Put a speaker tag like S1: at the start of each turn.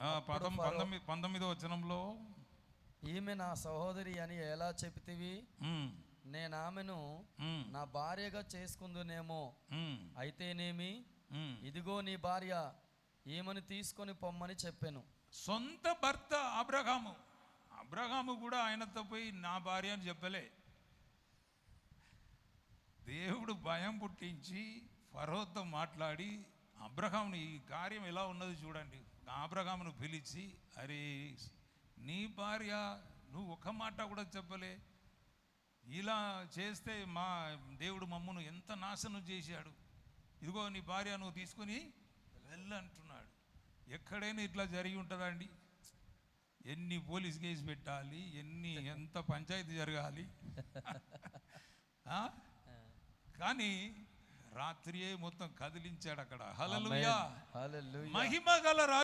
S1: 19వ వచనంలో
S2: ఈమె నా సహోదరి అని ఎలా చెప్తివి? నేను ఆమెను నా భార్యగా చేసుకుందునేమో. అయితేనేమి, ఇదిగో నీ భార్య, ఈమెను తీసుకొని పొమ్మని చెప్పాను.
S1: సొంత భర్త అబ్రహాము కూడా ఆయనతో పోయి నా భార్య అని చెప్పలే. దేవుడు భయం పుట్టించి ఫరోతో మాట్లాడి అబ్రహాముని, ఈ కార్యం ఎలా ఉన్నది చూడండి, అబ్రహామును పిలిచి, అరే నీ భార్య, నువ్వు ఒక మాట కూడా చెప్పలే, ఇలా చేస్తే మా దేవుడు మమ్మను ఎంత నాశనం చేశాడు, ఇదిగో నీ భార్య నువ్వు తీసుకుని వెళ్ళంటున్నాడు. ఎక్కడైనా ఇట్లా జరిగి ఉంటుందా అండి? ఎన్ని పోలీస్ కేసు పెట్టాలి, ఎంత పంచాయతీ జరగాలి. కానీ రాత్రియే మొత్తం కదిలించాడు అక్కడ. హల్లెలూయా, మహిమ గల